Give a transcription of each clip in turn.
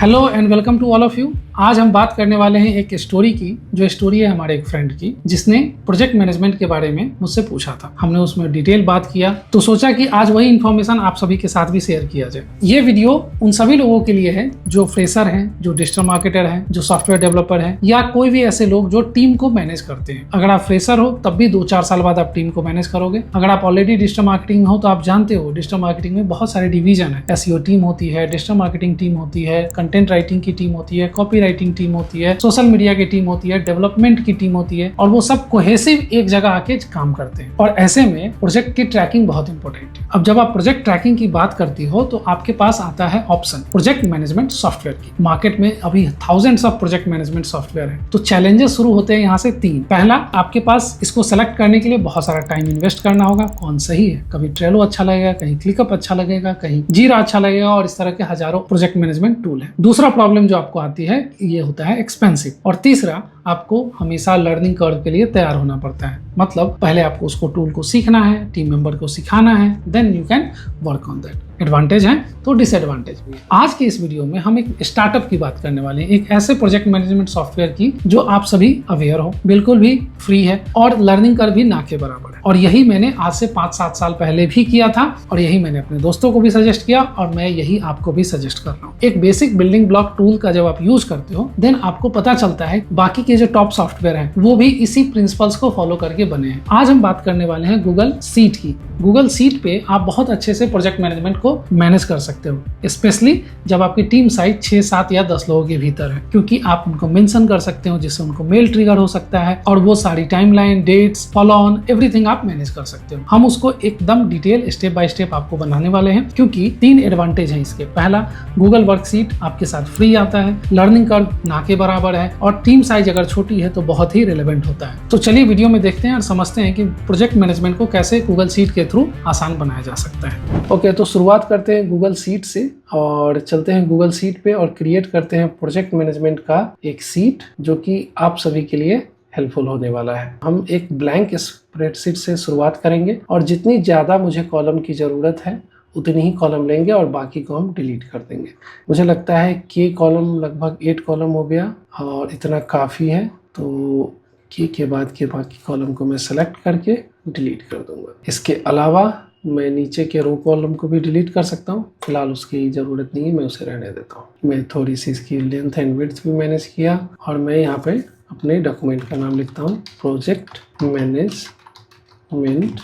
Hello and welcome to all of you. आज हम बात करने वाले हैं एक स्टोरी की, जो स्टोरी है हमारे एक फ्रेंड की, जिसने प्रोजेक्ट मैनेजमेंट के बारे में मुझसे पूछा था। हमने उसमें डिटेल बात किया, तो सोचा कि आज वही इन्फॉर्मेशन आप सभी के साथ भी शेयर किया जाए। ये वीडियो उन सभी लोगों के लिए है जो फ्रेशर हैं, जो डिजिटल मार्केटर हैं, जो सॉफ्टवेयर डेवलपर हैं, या कोई भी ऐसे लोग जो टीम को मैनेज करते हैं। अगर आप फ्रेशर हो तब भी 2-4 साल बाद आप टीम को मैनेज करोगे। अगर आप ऑलरेडी डिजिटल मार्केटिंग में हो तो आप जानते हो डिजिटल मार्केटिंग में बहुत सारे डिवीजन है। एसईओ टीम होती है, डिजिटल मार्केटिंग टीम होती है, कंटेंट राइटिंग की टीम होती है, कॉपी राइटिंग टीम होती है, सोशल मीडिया की टीम होती है, डेवलपमेंट की टीम होती है, और वो सब कोहेसिव एक जगह आके काम करते हैं। और ऐसे में प्रोजेक्ट की ट्रैकिंग बहुत इंपॉर्टेंट है। अब जब आप प्रोजेक्ट ट्रैकिंग की बात करती हो तो आपके पास आता है ऑप्शन प्रोजेक्ट मैनेजमेंट सॉफ्टवेयर की। मार्केट में अभी thousands of project management software है। तो चैलेंजेस शुरू होते हैं यहाँ से 3। पहला, आपके पास इसको सेलेक्ट करने के लिए बहुत सारा टाइम इन्वेस्ट करना होगा। कौन सही है? कभी ट्रेलो अच्छा लगेगा, कहीं क्लिकअप अच्छा लगेगा, कहीं जीरा अच्छा लगेगा, और इस तरह के हजारों प्रोजेक्ट मैनेजमेंट टूल है। दूसरा प्रॉब्लम जो आपको आती है ये होता है एक्सपेंसिव। और तीसरा, आपको हमेशा लर्निंग कर्व के लिए तैयार होना पड़ता है। मतलब पहले आपको उसको टूल को सीखना है, टीम मेंबर को सिखाना है, then you can work on that. Advantage है तो डिसएडवांटेज भी है। आज की इस वीडियो में हम एक स्टार्टअप की बात करने वाले हैं, एक ऐसे प्रोजेक्ट मैनेजमेंट सॉफ्टवेयर की जो आप सभी अवेयर हो, बिल्कुल भी फ्री है और लर्निंग कर्व भी ना के बराबर है। और यही मैंने आज से 5-7 साल पहले भी किया था, और यही मैंने अपने दोस्तों को भी सजेस्ट किया, और मैं यही आपको भी सजेस्ट कर रहा हूँ। एक बेसिक बिल्डिंग ब्लॉक टूल का जब आप यूज करते हो, देन आपको पता चलता है बाकी के जो टॉप सॉफ्टवेयर हैं वो भी इसी प्रिंसिपल्स को फॉलो करके बने हैं। आज हम बात करने वाले हैं गूगल सीट की। गूगल सीट पे आप बहुत अच्छे से प्रोजेक्ट मैनेजमेंट को मैनेज कर सकते हो, स्पेशली जब आपकी टीम साइज 6, 7 या 10 लोगों के भीतर है, क्योंकि आप उनको मेंशन कर सकते हो जिससे उनको मेल ट्रिगर हो सकता है, और वो सारी timeline, dates, follow on, everything आप मैनेज कर सकते हो। हम उसको एकदम डिटेल स्टेप बाय स्टेप आपको बनाने वाले हैं, क्योंकि 3 एडवांटेज हैं इसके। पहला, गूगल वर्कशीट आपके साथ फ्री आता है, लर्निंग कर्व ना के बराबर है, और टीम साइज अगर छोटी है तो बहुत ही रिलेवेंट होता है। तो चलिए वीडियो में देखते हैं और समझते हैं कि प्रोजेक्ट मैनेजमेंट को कैसे गूगल सीट के थ्रू आसान बनाया जा सकता है। ओके, तो शुरुआत करते हैं गूगल सीट से और चलते हैं गूगल सीट पे और क्रिएट करते हैं प्रोजेक्ट मैनेजमेंट का एक सीट, जो कि आप सभी के लिए हेल्पफुल होने वाला है। हम एक ब्लैंक स्प्रेडशीट से शुरुआत करेंगे, और जितनी ज़्यादा मुझे कॉलम की ज़रूरत है उतनी ही कॉलम लेंगे और बाकी को हम डिलीट कर देंगे। मुझे लगता है कि कॉलम लगभग 8 कॉलम हो गया और इतना काफ़ी है, तो के बाद के बाकी कॉलम को मैं सेलेक्ट करके डिलीट कर दूंगा। इसके अलावा मैं नीचे के रो कॉलम को भी डिलीट कर सकता हूँ। फिलहाल उसकी ज़रूरत नहीं है, मैं उसे रहने देता हूँ। मैं थोड़ी सी इसकी लेंथ एंड विड्थ भी मैनेज किया, और मैं यहाँ पे अपने डॉक्यूमेंट का नाम लिखता हूँ प्रोजेक्ट मैनेजमेंट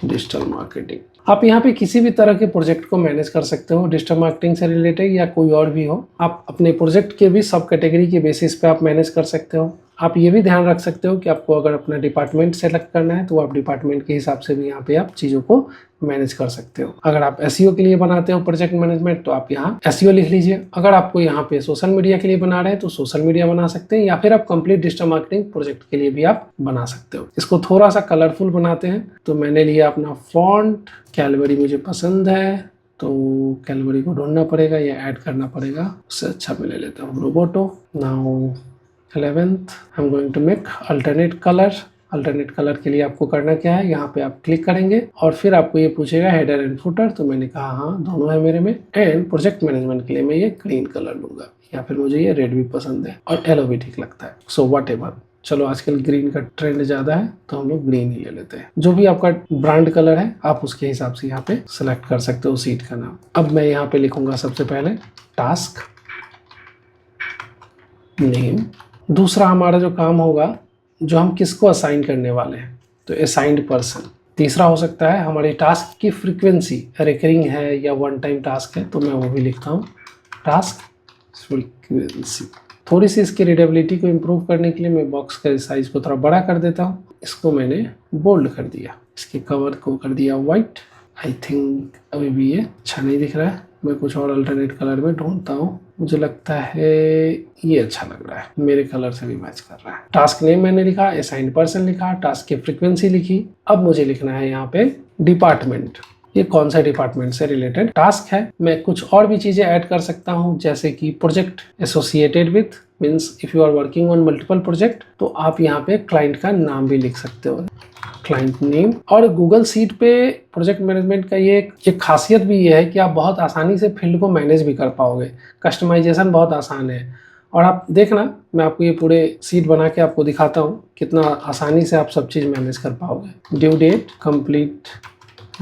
डिजिटल मार्केटिंग। आप यहाँ पे किसी भी तरह के प्रोजेक्ट को मैनेज कर सकते हो, डिजिटल मार्केटिंग से रिलेटेड या कोई और भी हो। आप अपने प्रोजेक्ट के भी सब कैटेगरी के बेसिस पे आप मैनेज कर सकते हो। आप ये भी ध्यान रख सकते हो कि आपको अगर अपना डिपार्टमेंट सेलेक्ट करना है तो आप डिपार्टमेंट के हिसाब से भी यहाँ पे आप चीज़ों को मैनेज कर सकते हो। अगर आप एसईओ के लिए बनाते हो प्रोजेक्ट मैनेजमेंट तो आप यहाँ एसईओ लिख लीजिए। अगर आपको यहाँ पे सोशल मीडिया के लिए बना रहे हैं तो सोशल मीडिया बना सकते हैं, या फिर आप कंप्लीट डिजिटल मार्केटिंग प्रोजेक्ट के लिए भी आप बना सकते हो। इसको थोड़ा सा कलरफुल बनाते हैं, तो मैंने लिया अपना फॉन्ट, कैलबरी मुझे पसंद है तो कैलबरी को ढूंढना पड़ेगा या ऐड करना पड़ेगा, उससे अच्छा मैं ले लेता हूँ Roboto. Now 11th I am going to make alternate colour. Alternate colour के लिए आपको करना क्या है, यहाँ पे आप क्लिक करेंगे और फिर आपको ये पूछेगा हेडर एंड फुटर, तो मैंने कहा हाँ दोनों है मेरे में। एंड प्रोजेक्ट मैनेजमेंट के लिए मैं ये ग्रीन कलर लूंगा, या फिर मुझे ये रेड भी पसंद है और येलो भी ठीक लगता है। सो वट एवर, चलो आजकल ग्रीन का ट्रेंड ज़्यादा है तो हम लोग ग्रीन ही ले लेते हैं। जो भी आपका ब्रांड कलर है आप उसके हिसाब से यहाँ पे सेलेक्ट कर सकते हो सीट का नाम। अब मैं यहाँ पे लिखूंगा सबसे पहले टास्क नेम। दूसरा हमारा जो काम होगा, जो हम किसको असाइन करने वाले हैं, तो असाइंड पर्सन। तीसरा हो सकता है हमारे टास्क की फ्रीक्वेंसी रिकरिंग है या वन टाइम टास्क है, तो मैं वो भी लिखता हूँ टास्क फ्रीक्वेंसी। थोड़ी सी इसकी रीडेबिलिटी को इम्प्रूव करने के लिए मैं बॉक्स का साइज को थोड़ा बड़ा कर देता हूँ। इसको मैंने बोल्ड कर दिया, इसके कवर को कर दिया वाइट। आई थिंक अभी भी ये अच्छा नहीं दिख रहा है, मैं कुछ और अल्टरनेट कलर में ढूंढता हूँ। मुझे लगता है ये अच्छा लग रहा है, मेरे कलर से भी मैच कर रहा है। टास्क नेम मैंने लिखा, असाइंड पर्सन लिखा, टास्क की फ्रीक्वेंसी लिखी। अब मुझे लिखना है यहाँ पे डिपार्टमेंट। ये कौन सा डिपार्टमेंट से रिलेटेड टास्क है। मैं कुछ और भी चीजें ऐड कर सकता हूँ, जैसे कि project associated with, means if you are working on multiple project, तो आप यहाँ पे क्लाइंट का नाम भी लिख सकते हो। Client name. और गूगल शीट पे प्रोजेक्ट मैनेजमेंट का ये एक खासियत भी ये है कि आप बहुत आसानी से फील्ड को मैनेज भी कर पाओगे, कस्टमाइजेशन बहुत आसान है। और आप देखना, मैं आपको ये पूरे शीट बना के आपको दिखाता हूँ कितना आसानी से आप सब चीज़ मैनेज कर पाओगे। ड्यू डेट, कंप्लीट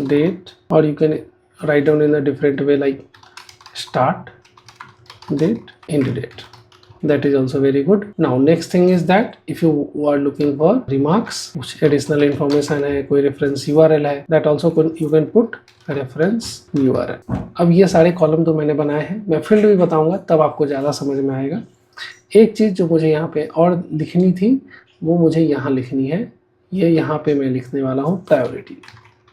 डेट, और you can write down in a different way like start date, end date. That is also very good. Now next thing is that if you are looking for remarks, कुछ additional information है, कोई reference URL है, that also you can put reference URL. अब ये सारे column तो मैंने बनाए हैं, मैं फील्ड भी बताऊंगा तब आपको ज़्यादा समझ में आएगा। एक चीज़ जो मुझे यहाँ पे और लिखनी थी वो मुझे यहाँ लिखनी है, ये यहाँ पे मैं लिखने वाला हूँ प्रायोरिटी।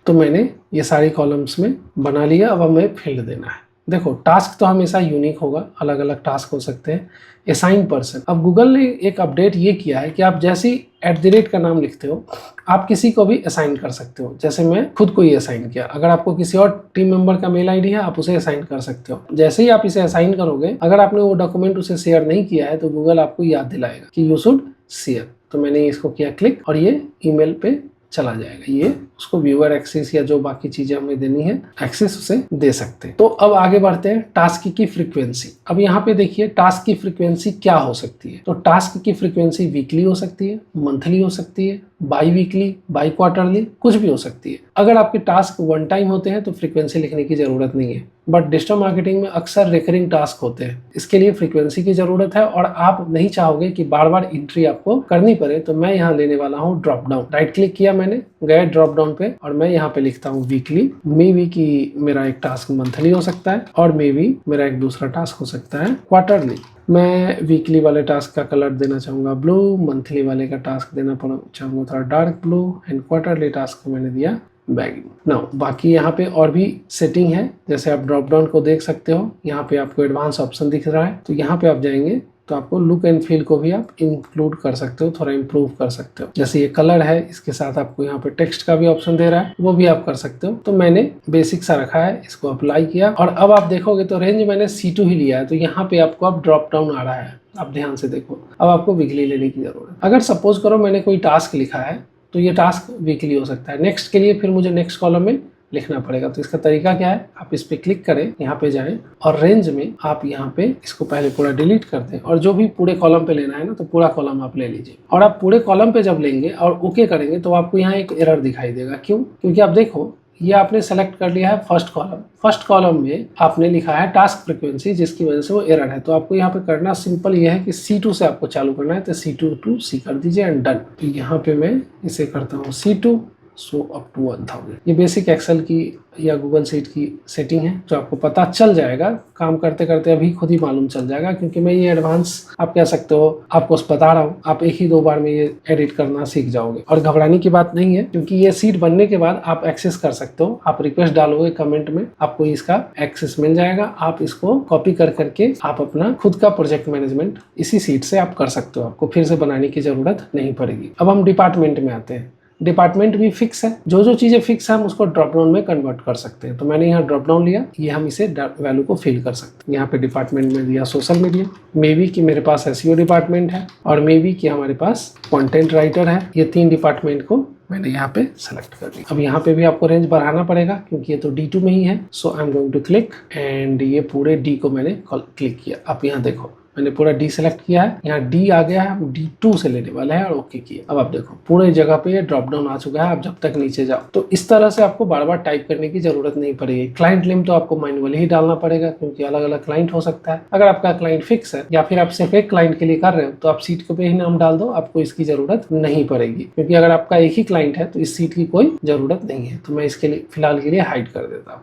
तो मैंने ये सारी कॉलम्स में बना लिया। अब हमें फील्ड देना है। देखो, टास्क तो हमेशा यूनिक होगा, अलग अलग टास्क हो सकते हैं। असाइन पर्सन, अब गूगल ने एक अपडेट ये किया है कि आप जैसे ही @ का नाम लिखते हो आप किसी को भी असाइन कर सकते हो। जैसे मैं खुद को ही असाइन किया, अगर आपको किसी और टीम मेंबर का मेल आईडी है आप उसे असाइन कर सकते हो। जैसे ही आप इसे असाइन करोगे, अगर आपने वो डॉक्यूमेंट उसे शेयर नहीं किया है तो गूगल आपको याद दिलाएगा कि यू शुड शेयर। तो मैंने इसको किया क्लिक और ये ईमेल पे चला जाएगा। ये उसको व्यूअर एक्सेस या जो बाकी चीजें हमें देनी है एक्सेस उसे दे सकते हैं। तो अब आगे बढ़ते हैं टास्क की फ्रीक्वेंसी। अब यहाँ पे देखिए टास्क की फ्रीक्वेंसी क्या हो सकती है। तो टास्क की फ्रीक्वेंसी वीकली हो सकती है, मंथली हो सकती है, बाई वीकली, बाई क्वार्टरली, कुछ भी हो सकती है। अगर आपके टास्क वन टाइम होते हैं तो फ्रीक्वेंसी लिखने की जरूरत नहीं है, बट डिजिटल मार्केटिंग में अक्सर रिकरिंग टास्क होते हैं, इसके लिए फ्रीक्वेंसी की जरूरत है। और आप नहीं चाहोगे कि बार बार एंट्री आपको करनी पड़े, तो मैं यहाँ लेने वाला हूँ ड्रॉप डाउन। राइट क्लिक किया मैंने, गए ड्रॉप डाउन पे और मैं यहाँ पे लिखता हूँ वीकली। मे बी कि मेरा एक टास्क मंथली हो सकता है और मे बी मेरा एक दूसरा टास्क हो सकता है क्वार्टरली। मैं वीकली वाले टास्क का कलर देना चाहूँगा ब्लू, मंथली वाले का टास्क देना चाहूँगा थोड़ा dark blue, and quarterly task को मैंने दिया बैगिंग। नाउ बाकी यहाँ पे और भी सेटिंग है, जैसे आप ड्रॉप डाउन को देख सकते हो, यहाँ पे आपको एडवांस ऑप्शन दिख रहा है। तो यहाँ पे आप जाएंगे तो आपको लुक एंड फील को भी आप इंक्लूड कर सकते हो, थोड़ा इम्प्रूव कर सकते हो। जैसे ये कलर है, इसके साथ आपको यहाँ पे टेक्स्ट का भी ऑप्शन दे रहा है, वो भी आप कर सकते हो। तो मैंने बेसिक सा रखा है, इसको अप्लाई किया और अब आप देखोगे तो रेंज मैंने C2 ही लिया है। तो यहाँ पे आपको अब ड्रॉप डाउन आ रहा है, आप ध्यान से देखो। अब आपको वीकली लेने की जरूरत है। अगर सपोज करो मैंने कोई टास्क लिखा है तो ये टास्क वीकली हो सकता है। नेक्स्ट के लिए फिर मुझे नेक्स्ट कॉलम में लिखना पड़ेगा। तो इसका तरीका क्या है, आप इस पे क्लिक करें, यहाँ पे जाएं और रेंज में आप यहाँ पे इसको पहले पूरा डिलीट कर दें और जो भी पूरे कॉलम पे लेना है ना, तो पूरा कॉलम आप ले लीजिए। और आप पूरे कॉलम पे जब लेंगे और ओके करेंगे तो आपको यहाँ एक एरर दिखाई देगा। क्यों? क्योंकि आप देखो ये आपने सेलेक्ट कर लिया है फर्स्ट कॉलम। फर्स्ट कॉलम में आपने लिखा है टास्क फ्रीक्वेंसी, जिसकी वजह से वो एरर है। तो आपको यहाँ पे करना सिंपल ये है कि C2 से आपको चालू करना है। तो C2 to C कर दीजिए एंड डन। तो यहाँ पे मैं इसे करता हूँ C2 सो अप टू 1000। ये बेसिक एक्सेल की या गूगल शीट की सेटिंग है जो आपको पता चल जाएगा काम करते करते, अभी खुद ही मालूम चल जाएगा। क्योंकि मैं ये एडवांस आप कह सकते हो आपको बता रहा हूँ, आप एक ही दो बार में ये एडिट करना सीख जाओगे। और घबराने की बात नहीं है, क्योंकि ये शीट बनने के बाद आप एक्सेस कर सकते हो। आप रिक्वेस्ट डालोगे कमेंट में, आपको इसका एक्सेस मिल जाएगा। आप इसको कॉपी कर करके आप अपना खुद का प्रोजेक्ट मैनेजमेंट इसी शीट से आप कर सकते हो, आपको फिर से बनाने की जरूरत नहीं पड़ेगी। अब हम डिपार्टमेंट में आते हैं। डिपार्टमेंट भी फिक्स है, जो जो चीजें फिक्स है हम उसको ड्रॉप डाउन में कन्वर्ट कर सकते हैं। तो मैंने यहाँ ड्रॉप डाउन लिया, ये हम इसे वैल्यू को फिल कर सकते हैं। यहाँ पे डिपार्टमेंट में दिया सोशल मीडिया, मे बी कि मेरे पास SEO डिपार्टमेंट है और मे बी कि हमारे पास कंटेंट राइटर है। ये 3 डिपार्टमेंट को मैंने यहाँ पे सेलेक्ट कर दिया। अब यहाँ पे भी आपको रेंज बढ़ाना पड़ेगा क्योंकि ये तो D2 में ही है। So I am going to click and ये पूरे D को मैंने क्लिक किया। आप यहाँ देखो मैंने पूरा D सेलेक्ट किया है, यहाँ D आ गया है, हम D2 से लेने वाले हैं और ओके किया। अब आप देखो पूरे जगह पे ये ड्रॉप डाउन आ चुका है। आप जब तक नीचे जाओ तो इस तरह से आपको बार बार टाइप करने की जरूरत नहीं पड़ेगी। क्लाइंट नेम तो आपको मैनुअली ही डालना पड़ेगा क्योंकि अलग अलग क्लाइंट हो सकता है। अगर आपका क्लाइंट फिक्स है या फिर आप सिर्फ एक क्लाइंट के लिए कर रहे हो तो आप सीट पे ही नाम डाल दो, आपको इसकी जरूरत नहीं पड़ेगी। क्योंकि अगर आपका एक ही क्लाइंट है तो इस सीट की कोई जरूरत नहीं है। तो मैं इसके लिए फिलहाल के लिए हाइड कर देता हूँ।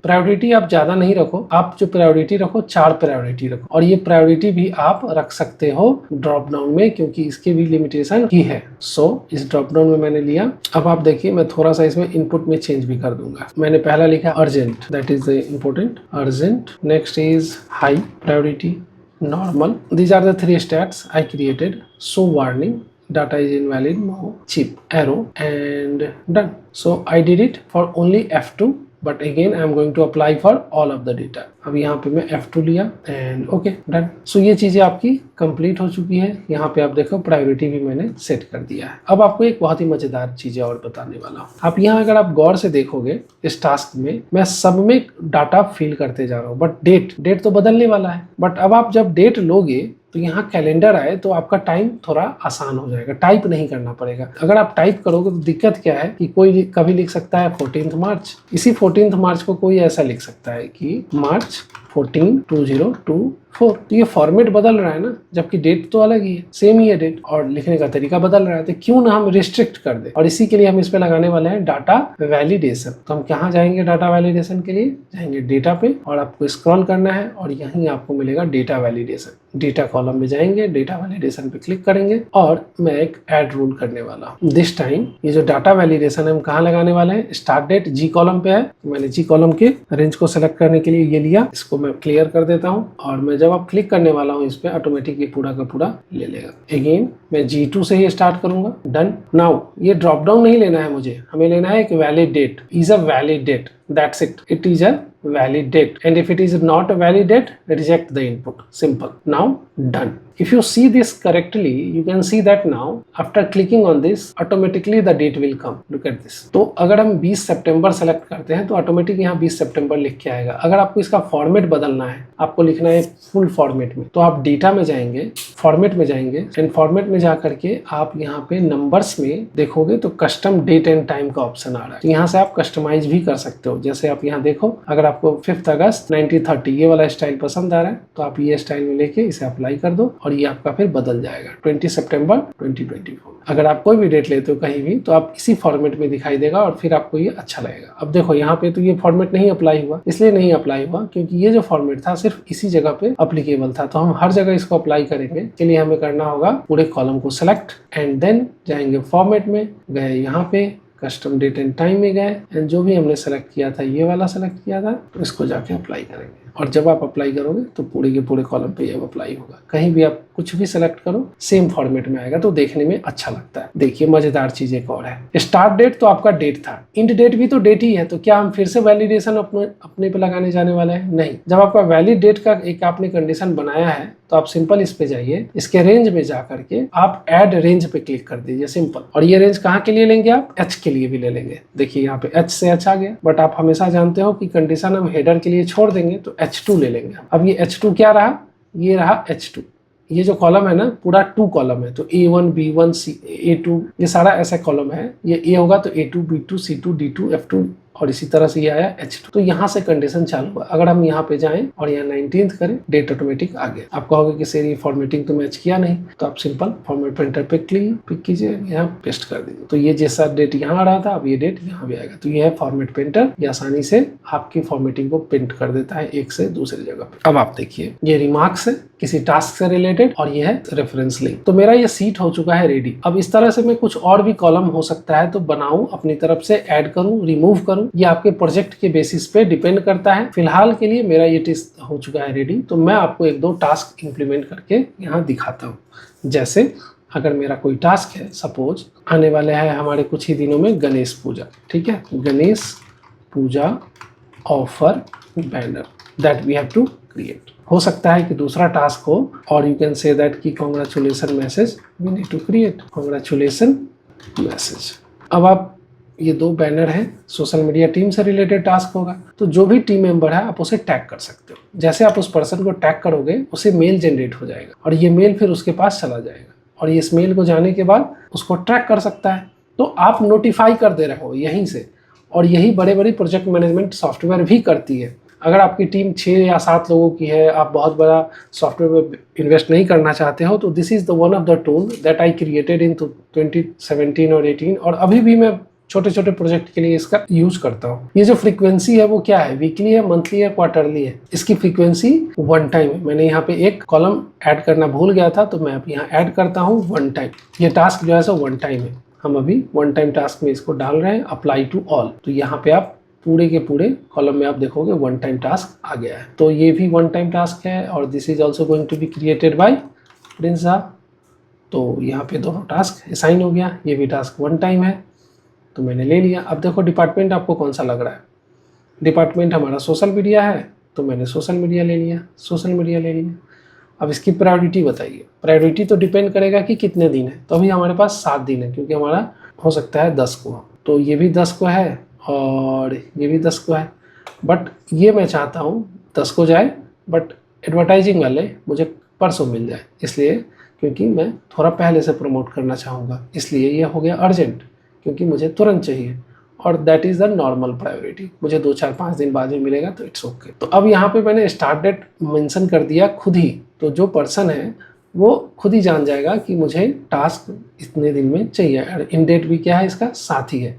प्रायोरिटी आप ज्यादा नहीं रखो, आप जो प्रायोरिटी रखो 4 प्रायोरिटी रखो। और ये प्रायोरिटी भी आप रख सकते हो ड्रॉप डाउन में, क्योंकि इसके भी लिमिटेशन ही है। सो इस ड्रॉप डाउन में मैंने लिया। अब आप देखिए मैं थोड़ा सा इसमें इनपुट में चेंज भी कर दूंगा। मैंने पहला लिखा urgent, that is the important urgent. Next is high priority, normal. These are the 3 states I created. So warning, data is invalid, no, chip, arrow and done. So I did it for only F2 but again I am going to apply for all of the data. अब यहाँ पे मैं F2 लिया and okay done. सो ये चीजें आपकी complete हो चुकी है। यहाँ पे आप देखो प्रायोरिटी भी मैंने सेट कर दिया है। अब आपको एक बहुत ही मजेदार चीजें और बताने वाला हूँ। आप यहाँ अगर आप गौर से देखोगे इस टास्क में मैं सब में डाटा फिल करते जा रहा हूँ, बट डेट तो बदलने वाला है। बट अब आप जब डेट लोगे तो यहाँ कैलेंडर आए तो आपका टाइम थोड़ा आसान हो जाएगा, टाइप नहीं करना पड़ेगा। अगर आप टाइप करोगे तो दिक्कत क्या है कि कोई कभी लिख सकता है 14 मार्च, इसी 14 मार्च को कोई ऐसा लिख सकता है कि मार्च 14 2024। तो ये फॉर्मेट बदल रहा है ना, जबकि डेट तो अलग ही है, सेम ही है डेट, और लिखने का तरीका बदल रहा है। तो क्यों ना हम रिस्ट्रिक्ट कर दे, और इसी के लिए हम इस पे लगाने वाले हैं डाटा वैलिडेशन। तो हम कहाँ जाएंगे डाटा वैलिडेशन के लिए? जाएंगे डेटा पे और आपको स्क्रॉल करना है और यहीं आपको मिलेगा डेटा वैलिडेशन। डेटा कॉलम में जाएंगे, डेटा वैलिडेशन पे क्लिक करेंगे और मैं एक ऐड रूल करने वाला हूँ। दिस टाइम ये जो डाटा वैलिडेशन है हम कहाँ लगाने वाले हैं? स्टार्ट डेट जी कॉलम पे है। मैंने जी कॉलम के रेंज को सेलेक्ट करने के लिए ये लिया, इसको मैं क्लियर कर देता हूँ और मैं जब आप क्लिक करने वाला हूँ इस पे ऑटोमेटिक ये पूरा का पूरा ले लेगा। अगेन मैं G2 से ही स्टार्ट करूंगा। डन। नाउ ये ड्रॉप डाउन नहीं लेना है मुझे, हमें लेना है एक valid date. Is a valid date, that's it, it is a valid date, and if it is not a valid date, reject the input. Simple. Now done. If you see this correctly, you can see that now after clicking on this automatically the date will come. Look at this. तो अगर हम 20 सितंबर select करते हैं तो automatic यहाँ 20 सितंबर लिख के आएगा। अगर आपको इसका फॉर्मेट बदलना है, आपको लिखना है फुल फॉर्मेट में, तो आप डेटा में जाएंगे, फॉर्मेट में जाएंगे एंड फॉर्मेट में जा करके आप यहाँ पे नंबर्स में देखोगे तो कस्टम डेट एंड टाइम का ऑप्शन आ रहा है। तो यहाँ से आप कस्टमाइज भी कर सकते हो। जैसे आप यहाँ देखो, अगर आपको 5 अगस्त 1930 ये वाला स्टाइल पसंद आ रहा है तो आप ये स्टाइल में लेके इसे अप्लाई कर दो और ये आपका फिर बदल जाएगा 20 सितंबर 2024। अगर आप कोई भी डेट लेते हो कहीं भी तो आप इसी फॉर्मेट में दिखाई देगा और फिर आपको ये अच्छा लगेगा। अब देखो यहाँ पे तो ये फॉर्मेट नहीं अप्लाई हुआ, इसलिए नहीं अप्लाई हुआ क्योंकि ये जो फॉर्मेट था सिर्फ इसी जगह पे अप्लीकेबल था। तो हम हर जगह इसको अप्लाई करेंगे, के लिए हमें करना होगा पूरे कॉलम को सिलेक्ट एंड देन जाएंगे फॉर्मेट में, गए यहाँ पे कस्टम डेट एंड टाइम में गए एंड जो भी हमने सेलेक्ट किया था ये वाला सेलेक्ट किया था तो इसको जाके अप्लाई करेंगे। और जब आप अप्लाई करोगे तो पूरे के पूरे कॉलम पे ये अप्लाई होगा। कहीं भी आप कुछ भी सेलेक्ट करो सेम फॉर्मेट में आएगा तो देखने में अच्छा लगता है। देखिए मजेदार चीज एक और है, स्टार्ट डेट तो आपका डेट था, इंड डेट भी तो डेट ही है, तो क्या हम फिर से वैलिडेशन अपने पे लगाने जाने वाले हैं? नहीं। जब आपका वैलिड डेट का एक आपने कंडीशन बनाया है तो आप सिंपल इस पे जाइए, इसके रेंज में जा करके आप ऐड रेंज पे क्लिक कर दीजिए, सिंपल। और ये रेंज कहाँ के लिए लेंगे? आप H के लिए भी ले लेंगे। देखिए यहाँ पे H से H आ गया, बट आप हमेशा जानते हो कि कंडीशन हम हेडर के लिए छोड़ देंगे तो H2 ले लेंगे। अब ये H2 क्या रहा? ये रहा H2। ये जो कॉलम है ना पूरा 2 कॉलम है, तो A1 B1 C A2 ये सारा ऐसा कॉलम है। ये A होगा तो A2 B2 C2 D2 F2 और इसी तरह से ये आया H2। तो यहाँ से कंडीशन चालू हुआ। अगर हम यहाँ पे जाएं और यहाँ 19th करें, डेट ऑटोमेटिक आ गया। आप कहोगे कि सर ये फॉर्मेटिंग तो मैच किया नहीं, तो आप सिंपल फॉर्मेट प्रिंटर पे पिक कीजिए, यहाँ पेस्ट कर दीजिए। तो ये जैसा डेट यहाँ आ रहा था अब ये डेट यहाँ भी आएगा। तो ये है फॉर्मेट प्रिंटर, ये आसानी से आपकी फॉर्मेटिंग को प्रिंट कर देता है एक से दूसरी जगह पे। अब आप देखिए ये रिमार्क्स है किसी टास्क से रिलेटेड और ये है रेफरेंस लिंक। तो मेरा ये सीट हो चुका है रेडी। अब इस तरह से मैं कुछ और भी कॉलम हो सकता है तो बनाऊं, अपनी तरफ से ऐड करूं, रिमूव करूं, ये आपके प्रोजेक्ट के बेसिस पे डिपेंड करता है। फिलहाल के लिए मेरा ये टेस्ट हो चुका है रेडी। तो मैं आपको 1-2 टास्क इंप्लीमेंट करके यहाँ दिखाता हूँ। जैसे अगर मेरा कोई टास्क है, सपोज आने वाले हैं हमारे कुछ ही दिनों में गणेश पूजा, ठीक है, Ganesh Puja offer banner that we have to create. हो सकता है कि दूसरा टास्क हो और यू कैन से दैट कि congratulation message we need to create, congratulation message. अब आप ये 2 बैनर हैं, सोशल मीडिया टीम से रिलेटेड टास्क होगा, तो जो भी टीम मेंबर है आप उसे टैग कर सकते हो। जैसे आप उस पर्सन को टैग करोगे उसे मेल जनरेट हो जाएगा और ये मेल फिर उसके पास चला जाएगा और ये इस मेल को जाने के बाद उसको ट्रैक कर सकता है। तो आप नोटिफाई कर दे रहे हो यहीं से, और यही बड़े बड़े प्रोजेक्ट मैनेजमेंट सॉफ्टवेयर भी करती है। अगर आपकी टीम 6 या 7 लोगों की है, आप बहुत बड़ा सॉफ्टवेयर में इन्वेस्ट नहीं करना चाहते हो, तो this is the one of the tool that I created in 2017 और 18 और अभी भी मैं छोटे छोटे प्रोजेक्ट के लिए इसका यूज करता हूँ। ये जो फ्रीक्वेंसी है वो क्या है, वीकली है, मंथली है, क्वार्टरली है। इसकी फ्रीक्वेंसी 1 टाइम है। मैंने यहाँ पे एक कॉलम ऐड करना भूल गया था तो मैं अब यहाँ ऐड करता हूँ 1 टाइम। ये टास्क जो है सो 1 टाइम है। हम अभी 1 टाइम टास्क में इसको डाल रहे हैं, अप्लाई टू ऑल। तो यहाँ पे आप पूरे के पूरे कॉलम में आप देखोगे 1 टाइम टास्क आ गया है। तो ये भी 1 टाइम टास्क है और this is also going to be created by Prince साहब। तो यहाँ पे दोनों टास्क असाइन हो गया। ये भी टास्क 1 टाइम है तो मैंने ले लिया। अब देखो डिपार्टमेंट आपको कौन सा लग रहा है, डिपार्टमेंट हमारा सोशल मीडिया है तो मैंने सोशल मीडिया ले लिया, सोशल मीडिया ले लिया। अब इसकी प्रायोरिटी बताइए। प्रायोरिटी तो डिपेंड करेगा कि कितने दिन है। तो अभी हमारे पास 7 दिन है, क्योंकि हमारा हो सकता है 10 को, तो ये भी 10 को है और ये भी 10 को है। बट ये मैं चाहता हूँ 10 को जाए, बट एडवर्टाइजिंग वाले मुझे परसों मिल जाए, इसलिए क्योंकि मैं थोड़ा पहले से प्रमोट करना चाहूँगा, इसलिए ये हो गया अर्जेंट, क्योंकि मुझे तुरंत चाहिए। और that is the normal priority. मुझे 2, 4, 5 दिन बाद में मिलेगा तो इट्स ओके। तो अब यहाँ पे मैंने स्टार्ट डेट मेंशन कर दिया खुद ही, तो जो पर्सन है वो खुद ही जान जाएगा कि मुझे टास्क इतने दिन में चाहिए। और इन डेट भी क्या है इसका, 7 ही है,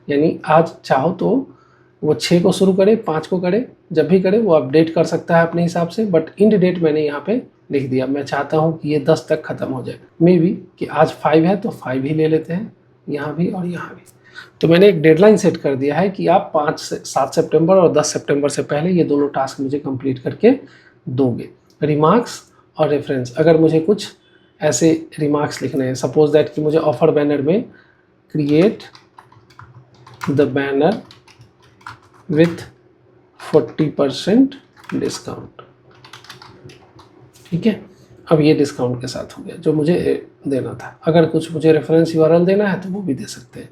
यानी आज चाहो तो वो 6 को शुरू करे, 5 को करे, जब भी करे वो अपडेट कर सकता है अपने हिसाब से। बट इंड डेट मैंने यहाँ पे लिख दिया। मैं चाहता हूँ कि ये 10 तक ख़त्म हो जाए। मे बी कि आज 5 है तो 5 ही ले लेते हैं, यहाँ भी और यहाँ भी। तो मैंने एक डेडलाइन सेट कर दिया है कि आप 7 सितंबर और 10 सितंबर से पहले ये दोनों टास्क मुझे कंप्लीट करके दोगे। रिमार्क्स और रेफरेंस, अगर मुझे कुछ ऐसे रिमार्क्स लिखने हैं, सपोज दैट कि मुझे ऑफर बैनर में create the banner with 40% discount, ठीक है। अब ये डिस्काउंट के साथ हो गया जो मुझे देना था। अगर कुछ मुझे रेफरेंस यूआरएल देना है तो वो भी दे सकते हैं।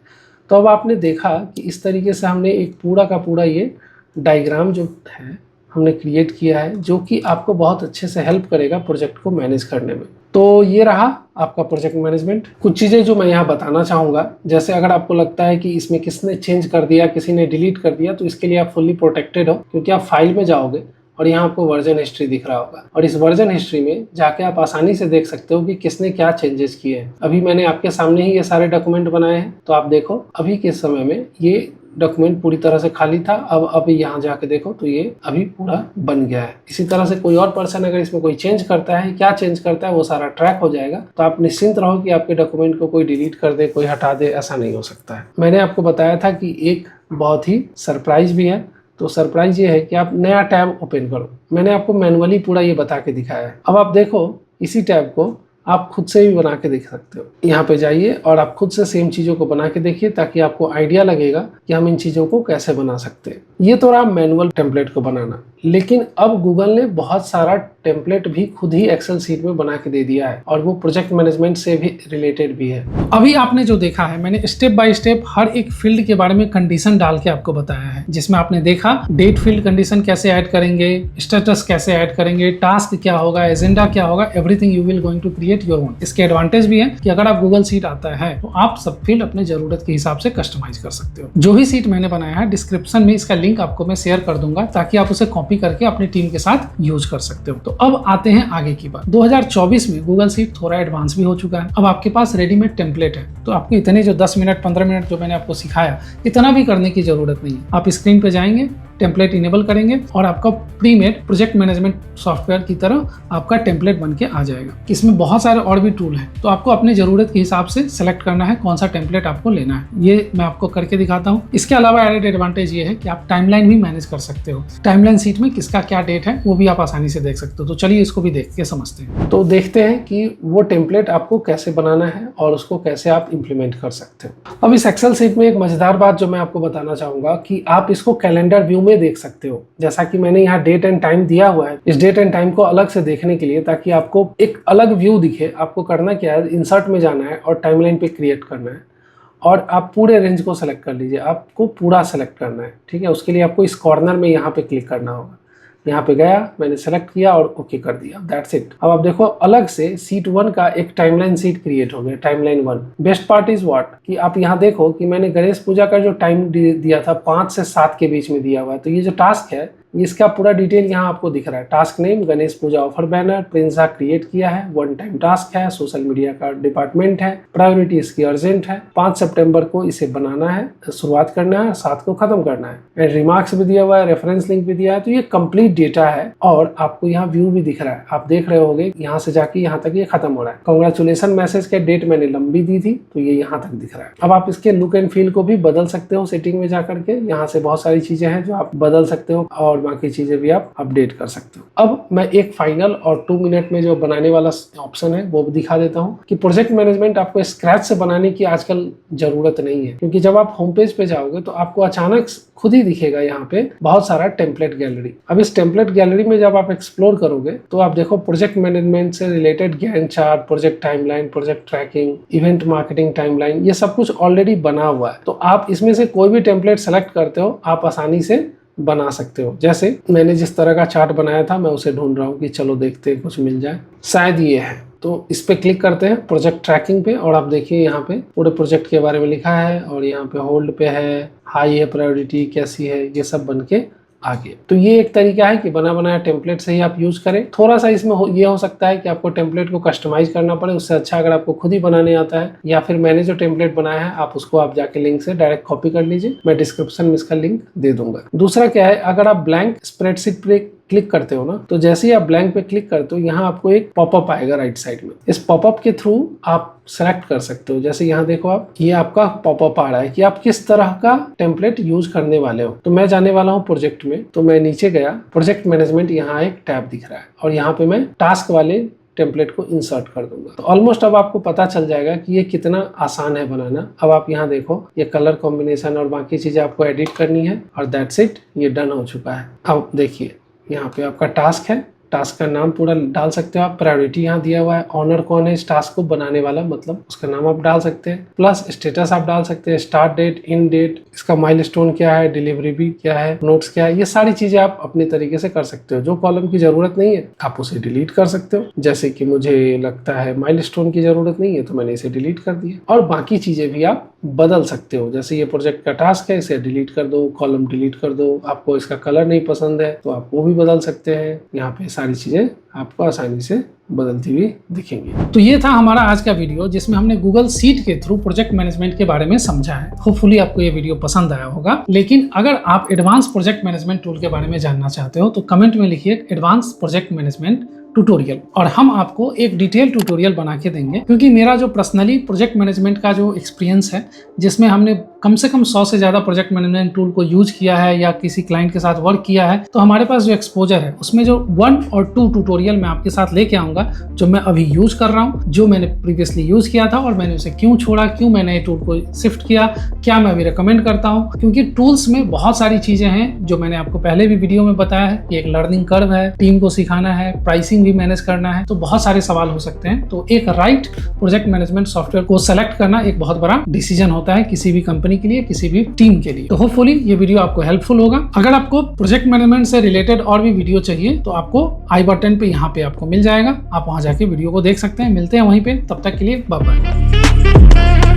तो अब आपने देखा कि इस तरीके से हमने एक पूरा का पूरा ये डायग्राम जो है हमने क्रिएट किया है, जो कि आपको बहुत अच्छे से हेल्प करेगा प्रोजेक्ट को मैनेज करने में। तो ये रहा आपका प्रोजेक्ट मैनेजमेंट। कुछ चीज़ें जो मैं यहाँ बताना चाहूँगा, जैसे अगर आपको लगता है कि इसमें किसने चेंज कर दिया, किसी ने डिलीट कर दिया, तो इसके लिए आप फुल्ली प्रोटेक्टेड हो, क्योंकि आप फाइल में जाओगे और यहाँ आपको वर्जन हिस्ट्री दिख रहा होगा, और इस वर्जन हिस्ट्री में जाके आप आसानी से देख सकते हो कि किसने क्या चेंजेस किए हैं। अभी मैंने आपके सामने ही ये सारे डॉक्यूमेंट बनाए हैं, तो आप देखो अभी के समय में ये डॉक्यूमेंट पूरी तरह से खाली था। अब यहाँ जाके देखो तो ये अभी पूरा बन गया है। इसी तरह से कोई और पर्सन अगर इसमें कोई चेंज करता है, क्या चेंज करता है, वो सारा ट्रैक हो जाएगा। तो आप निश्चिंत रहो कि आपके डॉक्यूमेंट को कोई डिलीट कर दे, कोई हटा दे, ऐसा नहीं हो सकता है। मैंने आपको बताया था कि एक बहुत ही सरप्राइज भी है। तो सरप्राइज ये है कि आप नया टैब ओपन करो। मैंने आपको मैनुअली पूरा ये बता के दिखाया है। अब आप देखो इसी टैब को आप खुद से भी बना के देख सकते हो। यहाँ पे जाइए और आप खुद से सेम चीज़ों को बना के देखिए, ताकि आपको आइडिया लगेगा कि हम इन चीज़ों को कैसे बना सकते हैं। ये तो रहा मैनुअल टेम्पलेट को बनाना, लेकिन अब गूगल ने बहुत सारा टेम्पलेट भी खुद ही एक्सेल शीट में बना के दे दिया है, और वो प्रोजेक्ट मैनेजमेंट से भी रिलेटेड भी है। अभी आपने जो देखा है, मैंने स्टेप बाय स्टेप हर एक फील्ड के बारे में कंडीशन डाल के आपको बताया है, जिसमें आपने देखा डेट फील्ड कंडीशन कैसे ऐड करेंगे, स्टेटस कैसे ऐड करेंगे, टास्क क्या होगा, एजेंडा क्या होगा, everything you will going to create your own. इसके एडवांटेज भी है कि अगर आप गूगल शीट आता है तो आप सब फील्ड अपने जरूरत के हिसाब से कस्टमाइज कर सकते हो। जो भी शीट मैंने बनाया है, डिस्क्रिप्शन में इसका लिंक आपको मैं शेयर कर दूंगा, ताकि आप उसे कॉपी करके अपनी टीम के साथ यूज कर सकते हो। तो अब आते हैं आगे की बात। 2024 में गूगल शीट थोड़ा एडवांस भी हो चुका है। अब आपके पास रेडीमेड टेम्पलेट है, तो आपको इतने जो 10 मिनट 15 मिनट जो मैंने आपको सिखाया, इतना भी करने की जरूरत नहीं है। आप स्क्रीन पे जाएंगे, टेम्पलेट इनेबल करेंगे और आपका प्रीमेड प्रोजेक्ट मैनेजमेंट सॉफ्टवेयर की तरह आपका टेम्पलेट बन के आ जाएगा। इसमें बहुत सारे और भी टूल हैं, तो आपको अपनी जरूरत के हिसाब से सेलेक्ट करना है कौन सा टेम्पलेट आपको लेना है। ये मैं आपको करके दिखाता हूँ। इसके अलावा एडेड एडवांटेज ये है कि आप टाइमलाइन भी मैनेज कर सकते हो। टाइमलाइन शीट में किसका क्या डेट है वो भी आप आसानी से देख सकते हो। तो चलिए इसको भी देख के समझते हैं। तो देखते हैं कि वो टेम्पलेट आपको कैसे बनाना है और उसको कैसे आप इम्प्लीमेंट कर सकते हो। अब इस एक्सेल शीट में एक मजेदार बात जो मैं आपको बताना चाहूंगा कि आप इसको कैलेंडर व्यू में देख सकते हो। जैसा कि मैंने यहाँ डेट एंड टाइम दिया हुआ है, इस डेट एंड टाइम को अलग से देखने के लिए, ताकि आपको एक अलग व्यू दिखे, आपको करना क्या है, इंसर्ट में जाना है और टाइमलाइन पे क्रिएट करना है, और आप पूरे रेंज को सेलेक्ट कर लीजिए। आपको पूरा सेलेक्ट करना है, ठीक है। उसके लिए आपको इस कॉर्नर में यहाँ पे क्लिक करना होगा। यहाँ पे गया, मैंने सेलेक्ट किया और ओके कर दिया, दैट्स इट। अब आप देखो अलग से शीट 1 का एक टाइमलाइन शीट क्रिएट हो गया, timeline 1। Best part is what कि आप यहाँ देखो कि मैंने गणेश पूजा का जो टाइम दिया था 5 से 7 के बीच में दिया हुआ है। तो ये जो टास्क है इसका पूरा डिटेल यहाँ आपको दिख रहा है। Task name Ganesh Puja offer banner, Prinsa create किया है, 1 टाइम टास्क है, सोशल मीडिया का डिपार्टमेंट है, प्रायोरिटी इसकी अर्जेंट है, 5 सितंबर को इसे बनाना है, शुरुआत करना है, 7 को खत्म करना है, एंड रिमार्क्स भी दिया हुआ है, रेफरेंस लिंक भी दिया है। तो ये कंप्लीट डेटा है और आपको यहाँ व्यू भी दिख रहा है। आप देख रहे होगे यहाँ से जाके यहाँ तक ये खत्म हो रहा है। कांग्रेचुलेशन मैसेज के डेट मैंने लंबी दी थी तो ये यहाँ तक दिख रहा है। अब आप इसके लुक एंड फील को भी बदल सकते हो सेटिंग में जाकर के। यहाँ से बहुत सारी चीजें हैं जो आप बदल सकते हो, और और बाकी चीजें भी आप अपडेट कर सकते हो। अब मैं एक फाइनल और 2 मिनट में जो बनाने वाला ऑप्शन है वो भी दिखा देता हूँ कि प्रोजेक्ट मैनेजमेंट आपको स्क्रैच से बनाने की आजकल जरूरत नहीं है, क्योंकि जब आप होम पेज पे जाओगे तो आपको अचानक खुद ही दिखेगा यहाँ पे बहुत सारा टेम्पलेट गैलरी। अब इस टेम्पलेट गैलरी में जब आप एक्सप्लोर करोगे तो आप देखो प्रोजेक्ट मैनेजमेंट से related Gantt chart, project timeline, project tracking, event marketing timeline, ये सब कुछ ऑलरेडी बना हुआ है। तो आप इसमें से कोई भी टेम्पलेट सेलेक्ट करते हो आप आसानी से बना सकते हो। जैसे मैंने जिस तरह का चार्ट बनाया था मैं उसे ढूंढ रहा हूँ कि चलो देखते हैं कुछ मिल जाए। शायद ये है, तो इस पे क्लिक करते हैं प्रोजेक्ट ट्रैकिंग पे और आप देखिए यहाँ पे पूरे प्रोजेक्ट के बारे में लिखा है और यहाँ पे होल्ड पे है, हाई है, प्रायोरिटी कैसी है, ये सब बन के आ गया। तो ये एक तरीका है कि बना बनाया टेम्पलेट से ही आप यूज करें। थोड़ा सा इसमें ये हो सकता है कि आपको टेम्पलेट को कस्टमाइज करना पड़े, उससे अच्छा अगर आपको खुद ही बनाने आता है या फिर मैंने जो टेम्पलेट बनाया है आप उसको आप जाके लिंक से डायरेक्ट कॉपी कर लीजिए, मैं डिस्क्रिप्शन में इसका लिंक दे दूंगा। दूसरा क्या है, अगर आप ब्लैंक स्प्रेडशीट पे क्लिक करते हो ना, तो जैसे ही आप ब्लैंक पे क्लिक करते हो यहाँ आपको एक पॉपअप आएगा राइट साइड में। इस पॉपअप के थ्रू आप सेलेक्ट कर सकते हो। जैसे यहाँ देखो आप, ये आपका पॉपअप आ रहा है कि आप किस तरह का टेम्पलेट यूज करने वाले हो। तो मैं जाने वाला हूँ प्रोजेक्ट में, तो मैं नीचे गया, प्रोजेक्ट मैनेजमेंट, यहाँ एक टैब दिख रहा है और यहाँ पे मैं टास्क वाले टेम्पलेट को इंसर्ट कर दूंगा। तो ऑलमोस्ट अब आपको पता चल जाएगा कि ये कितना आसान है बनाना। अब आप यहाँ देखो, ये कलर कॉम्बिनेशन और बाकी चीजें आपको एडिट करनी है और दैट्स इट, ये डन हो चुका है। अब देखिए यहाँ पे आपका टास्क है, टास्क का नाम पूरा डाल सकते हो आप, प्रायोरिटी यहाँ दिया हुआ है, ऑनर कौन है इस टास्क को बनाने वाला, मतलब उसका नाम आप डाल सकते हैं, प्लस स्टेटस आप डाल सकते हैं, स्टार्ट डेट, इन डेट, इसका माइलस्टोन क्या है, डिलीवरी भी क्या है, नोट्स क्या है, ये सारी चीजें आप अपने तरीके से कर सकते हो। जो कॉलम की जरूरत नहीं है आप उसे डिलीट कर सकते हो। जैसे कि मुझे लगता है माइलस्टोन की जरूरत नहीं है तो मैंने इसे डिलीट कर दिया, और बाकी चीजें भी आप बदल सकते हो। जैसे ये प्रोजेक्ट का टास्क है, इसे डिलीट कर दो, कॉलम डिलीट कर दो, आपको इसका कलर नहीं पसंद है तो आप वो भी बदल सकते हैं। यहाँ पे सारी चीजें आपको आसानी से बदलती हुई दिखेंगी। तो ये था हमारा आज का वीडियो जिसमें हमने गूगल शीट के थ्रू प्रोजेक्ट मैनेजमेंट के बारे में समझा है। होपफुली आपको ये वीडियो पसंद आया होगा। लेकिन अगर आप एडवांस प्रोजेक्ट मैनेजमेंट टूल के बारे में जानना चाहते हो तो कमेंट में लिखिए एडवांस प्रोजेक्ट मैनेजमेंट ट्यूटोरियल, और हम आपको एक डिटेल ट्यूटोरियल बना के देंगे। क्योंकि मेरा जो पर्सनली प्रोजेक्ट मैनेजमेंट का जो एक्सपीरियंस है, जिसमें हमने कम से कम 100 से ज़्यादा प्रोजेक्ट मैनेजमेंट टूल को यूज किया है या किसी क्लाइंट के साथ वर्क किया है, तो हमारे पास जो एक्सपोजर है उसमें जो 1 और 2 ट्यूटोरियल मैं आपके साथ लेके आऊँगा, जो मैं अभी यूज कर रहा हूँ, जो मैंने प्रीवियसली यूज किया था और मैंने उसे क्यों छोड़ा, क्यों मैंने ये टूल को शिफ्ट किया, क्या मैं अभी रिकमेंड करता हूँ। क्योंकि टूल्स में बहुत सारी चीज़ें हैं जो मैंने आपको पहले भी वीडियो में बताया है कि एक लर्निंग कर्व है, टीम को सिखाना है, प्राइसिंग भी मैनेज करना है, तो बहुत सारे सवाल हो सकते हैं। तो एक राइट प्रोजेक्ट मैनेजमेंट सॉफ्टवेयर को सेलेक्ट करना एक बहुत बड़ा डिसीजन होता है किसी भी कंपनी के लिए, किसी भी टीम के लिए। तो होपफुली ये वीडियो आपको हेल्पफुल होगा। अगर आपको प्रोजेक्ट मैनेजमेंट से रिलेटेड और भी वीडियो चाहिए तो आपको आई बटन पे यहाँ पे आपको मिल जाएगा, आप वहां जाके वीडियो को देख सकते हैं। मिलते हैं वहीं पे, तब तक के लिए बाय बाय।